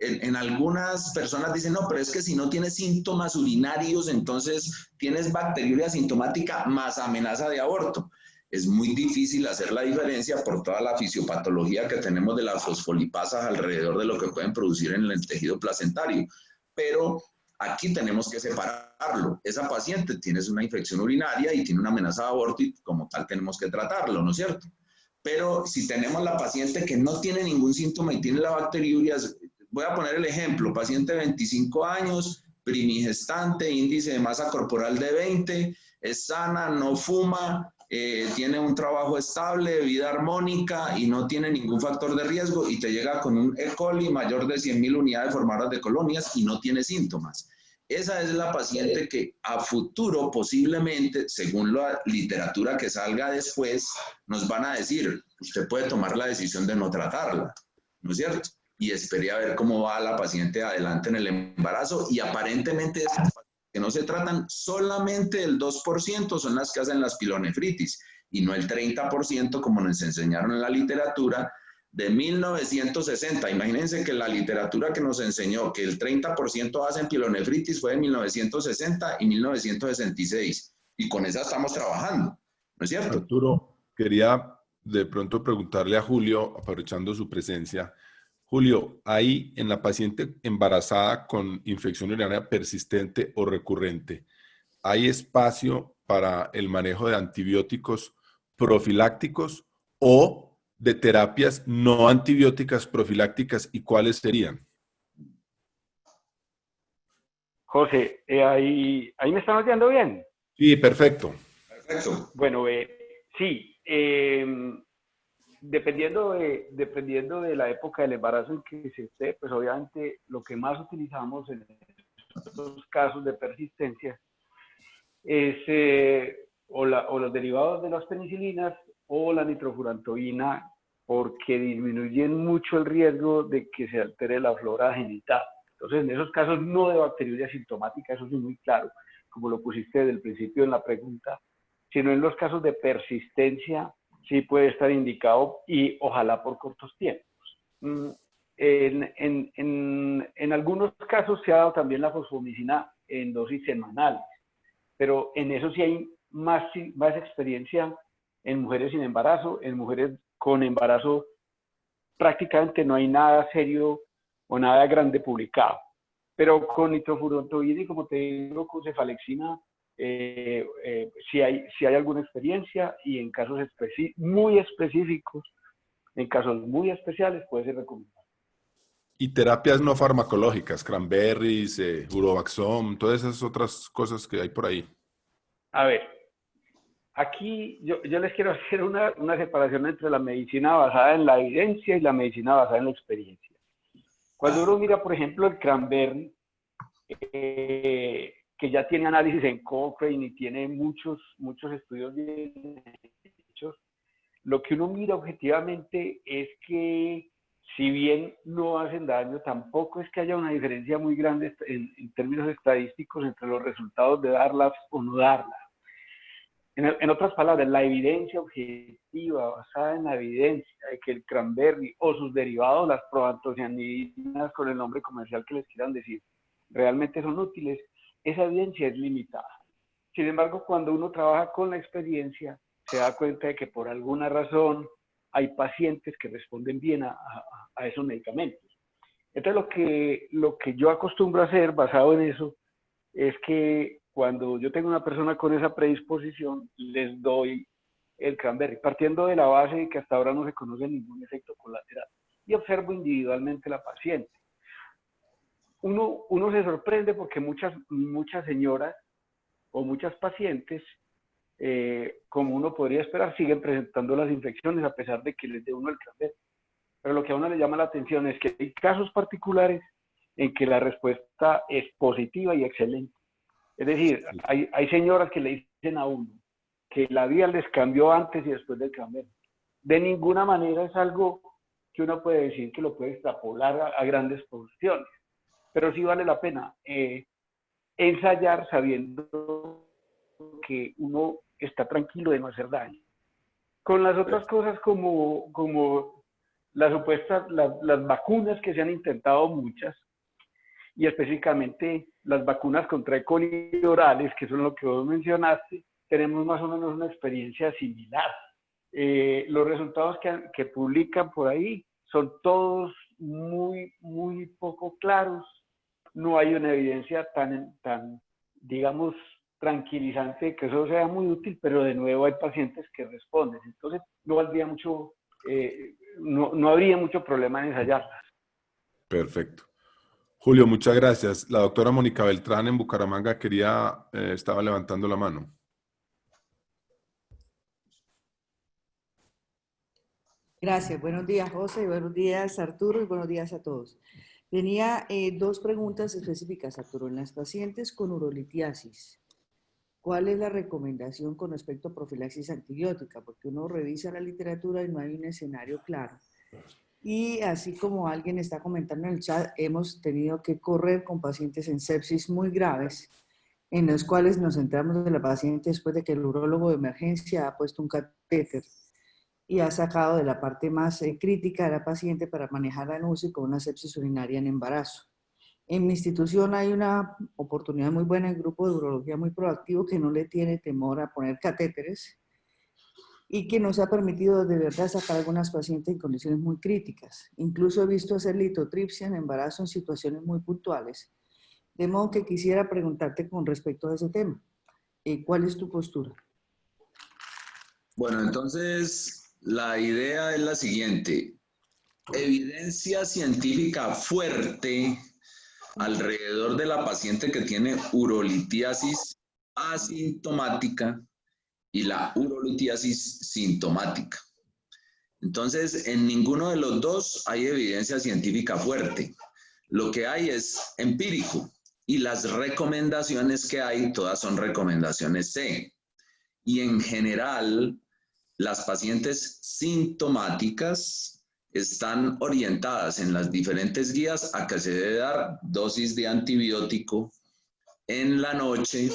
Speaker 1: en algunas personas dicen, no, pero es que si no tienes síntomas urinarios, entonces tienes bacteriuria asintomática más amenaza de aborto. Es muy difícil hacer la diferencia por toda la fisiopatología que tenemos de las fosfolipasas alrededor de lo que pueden producir en el tejido placentario. Pero aquí tenemos que separarlo. Esa paciente tiene una infección urinaria y tiene una amenaza de aborto y como tal tenemos que tratarlo, ¿no es cierto? Pero si tenemos la paciente que no tiene ningún síntoma y tiene la bacteriuria, voy a poner el ejemplo, paciente de 25 años, primigestante, índice de masa corporal de 20, es sana, no fuma, tiene un trabajo estable, vida armónica y no tiene ningún factor de riesgo y te llega con un E. coli mayor de 100.000 unidades formadoras de colonias y no tiene síntomas. Esa es la paciente que a futuro posiblemente, según la literatura que salga después, nos van a decir, usted puede tomar la decisión de no tratarla, ¿no es cierto? Y espere a ver cómo va la paciente adelante en el embarazo y aparentemente esas que no se tratan, solamente el 2% son las que hacen las pilonefritis y no el 30% como nos enseñaron en la literatura de 1960. Imagínense que la literatura que nos enseñó que el 30% hacen pilonefritis fue de 1960 y 1966 y con esa estamos trabajando, ¿no es cierto?
Speaker 2: Arturo, quería de pronto preguntarle a Julio, aprovechando su presencia. Julio, ¿hay en la paciente embarazada con infección urinaria persistente o recurrente, hay espacio para el manejo de antibióticos profilácticos o de terapias no antibióticas profilácticas y cuáles serían?
Speaker 4: José, ahí me están oyendo bien.
Speaker 2: Sí, perfecto.
Speaker 1: Perfecto.
Speaker 4: Bueno, sí, dependiendo de la época del embarazo en que se esté, pues obviamente lo que más utilizamos en estos casos de persistencia es o los derivados de las penicilinas o la nitrofurantoína, porque disminuyen mucho el riesgo de que se altere la flora genital. Entonces, en esos casos no de bacteriuria sintomática, eso es muy claro, como lo pusiste desde el principio en la pregunta, sino en los casos de persistencia sí puede estar indicado y ojalá por cortos tiempos. En algunos casos se ha dado también la fosfomicina en dosis semanales, pero en eso sí hay más experiencia en mujeres sin embarazo. En mujeres con embarazo prácticamente no hay nada serio o nada grande publicado. Pero con nitrofurantoína y, como te digo, con cefalexina, sí hay alguna experiencia y en casos muy específicos, en casos muy especiales, puede ser recomendable.
Speaker 2: Y terapias no farmacológicas, cranberries, Urovaxom, todas esas otras cosas que hay por ahí.
Speaker 4: A ver, aquí yo les quiero hacer una separación entre la medicina basada en la evidencia y la medicina basada en la experiencia. Cuando uno mira, por ejemplo, el cranberry, que ya tiene análisis en Cochrane y tiene muchos estudios bien hechos, lo que uno mira objetivamente es que, si bien no hacen daño, tampoco es que haya una diferencia muy grande en términos estadísticos entre los resultados de darlas o no darlas. En otras palabras, la evidencia objetiva, basada en la evidencia de que el cranberry o sus derivados, las proantocianidinas, con el nombre comercial que les quieran decir, realmente son útiles, esa evidencia es limitada. Sin embargo, cuando uno trabaja con la experiencia, se da cuenta de que por alguna razón hay pacientes que responden bien a esos medicamentos. Entonces, lo que yo acostumbro a hacer basado en eso es que cuando yo tengo una persona con esa predisposición, les doy el cranberry, partiendo de la base de que hasta ahora no se conoce ningún efecto colateral, y observo individualmente la paciente. Uno se sorprende porque muchas señoras o muchas pacientes, como uno podría esperar, siguen presentando las infecciones a pesar de que les dé uno el cranberry. Pero lo que a uno le llama la atención es que hay casos particulares en que la respuesta es positiva y excelente. Es decir, hay señoras que le dicen a uno que la vida les cambió antes y después del cambio. De ninguna manera es algo que uno puede decir que lo puede extrapolar a grandes posiciones, pero sí vale la pena ensayar sabiendo que uno está tranquilo de no hacer daño. Con las otras cosas como las supuestas, las vacunas que se han intentado muchas, y específicamente las vacunas contra E. coli orales, que son lo que vos mencionaste, tenemos más o menos una experiencia similar. Los resultados que publican por ahí son todos muy, muy poco claros. No hay una evidencia tan digamos, tranquilizante que eso sea muy útil, pero de nuevo hay pacientes que responden. Entonces, no valdría mucho, no habría mucho problema en ensayarlas.
Speaker 2: Perfecto. Julio, muchas gracias. La doctora Mónica Beltrán en Bucaramanga estaba levantando la mano.
Speaker 8: Gracias. Buenos días, José. Buenos días, Arturo. Y buenos días a todos. Tenía dos preguntas específicas, Arturo. En las pacientes con urolitiasis, ¿cuál es la recomendación con respecto a profilaxis antibiótica? Porque uno revisa la literatura y no hay un escenario claro. Y así como alguien está comentando en el chat, hemos tenido que correr con pacientes en sepsis muy graves, en los cuales nos enteramos de la paciente después de que el urólogo de emergencia ha puesto un catéter y ha sacado de la parte más crítica de la paciente para manejar la UCI con una sepsis urinaria en embarazo. En mi institución hay una oportunidad muy buena, el grupo de urología muy proactivo que no le tiene temor a poner catéteres y que nos ha permitido de verdad sacar a algunas pacientes en condiciones muy críticas. Incluso he visto hacer litotripsia en embarazo en situaciones muy puntuales. De modo que quisiera preguntarte con respecto a ese tema. ¿Cuál es tu postura?
Speaker 1: Bueno, entonces la idea es la siguiente. Evidencia científica fuerte alrededor de la paciente que tiene urolitiasis asintomática y la urolitiasis sintomática. Entonces, en ninguno de los dos hay evidencia científica fuerte. Lo que hay es empírico y las recomendaciones que hay, todas son recomendaciones C. Y en general, las pacientes sintomáticas están orientadas en las diferentes guías a que se debe dar dosis de antibiótico en la noche,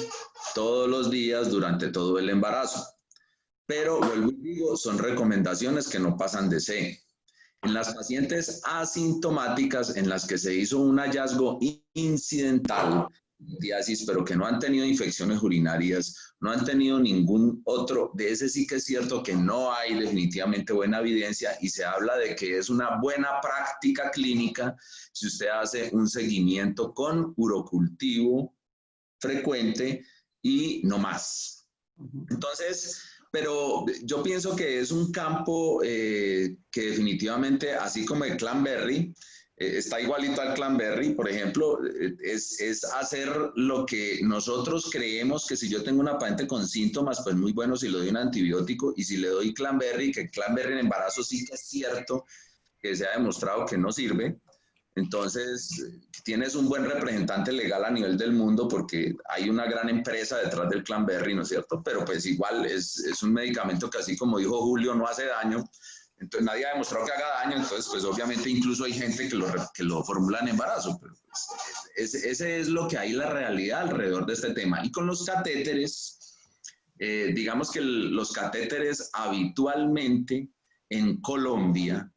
Speaker 1: todos los días, durante todo el embarazo. Pero, vuelvo y digo, son recomendaciones que no pasan de C. En las pacientes asintomáticas en las que se hizo un hallazgo incidental, pero que no han tenido infecciones urinarias, no han tenido ningún otro, de ese sí que es cierto que no hay definitivamente buena evidencia y se habla de que es una buena práctica clínica si usted hace un seguimiento con urocultivo frecuente y no más. Entonces, pero yo pienso que es un campo que definitivamente, así como el Cranberry, está igualito al Cranberry, por ejemplo, es hacer lo que nosotros creemos que si yo tengo una paciente con síntomas, pues muy bueno si le doy un antibiótico, y si le doy Cranberry, que Cranberry en embarazo sí que es cierto que se ha demostrado que no sirve. Entonces, tienes un buen representante legal a nivel del mundo porque hay una gran empresa detrás del Cranberry, ¿no es cierto? Pero pues igual es un medicamento que, así como dijo Julio, no hace daño. Entonces nadie ha demostrado que haga daño, entonces pues obviamente incluso hay gente que lo formula en embarazo, pero pues, ese es lo que hay, la realidad alrededor de este tema. Y con los catéteres, digamos que los catéteres habitualmente en Colombia,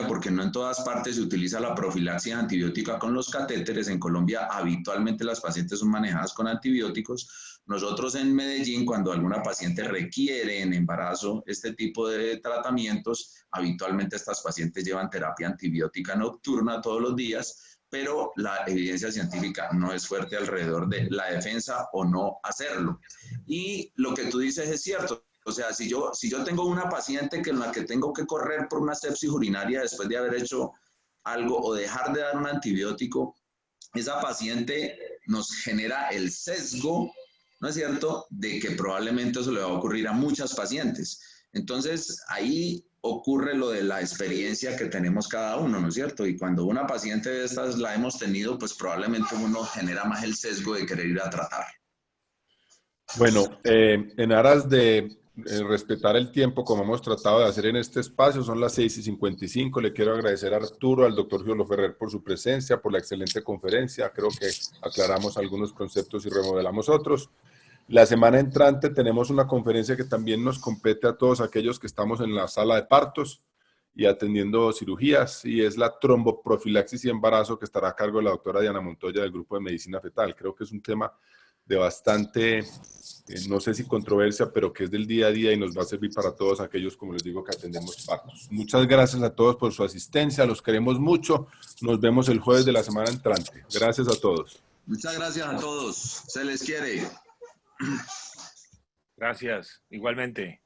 Speaker 1: porque no en todas partes se utiliza la profilaxis antibiótica con los catéteres, en Colombia habitualmente las pacientes son manejadas con antibióticos. Nosotros en Medellín, cuando alguna paciente requiere en embarazo este tipo de tratamientos, habitualmente estas pacientes llevan terapia antibiótica nocturna todos los días, pero la evidencia científica no es fuerte alrededor de la defensa o no hacerlo. Y lo que tú dices es cierto. O sea, si yo tengo una paciente en la que tengo que correr por una sepsis urinaria después de haber hecho algo o dejar de dar un antibiótico, esa paciente nos genera el sesgo, ¿no es cierto?, de que probablemente eso le va a ocurrir a muchas pacientes. Entonces, ahí ocurre lo de la experiencia que tenemos cada uno, ¿no es cierto? Y cuando una paciente de estas la hemos tenido, pues probablemente uno genera más el sesgo de querer ir a tratar.
Speaker 2: Bueno, en aras de respetar el tiempo, como hemos tratado de hacer en este espacio, son las 6:55. Le quiero agradecer a Arturo, al doctor Giolo Ferrer por su presencia, por la excelente conferencia. Creo que aclaramos algunos conceptos y remodelamos otros. La semana entrante tenemos una conferencia que también nos compete a todos aquellos que estamos en la sala de partos y atendiendo cirugías, y es la tromboprofilaxis y embarazo, que estará a cargo de la doctora Diana Montoya del Grupo de Medicina Fetal. Creo que es un tema de bastante, no sé si controversia, pero que es del día a día y nos va a servir para todos aquellos, como les digo, que atendemos partos. Muchas gracias a todos por su asistencia, los queremos mucho. Nos vemos el jueves de la semana entrante. Gracias a todos.
Speaker 1: Muchas gracias a todos. Se les quiere.
Speaker 9: Gracias, igualmente.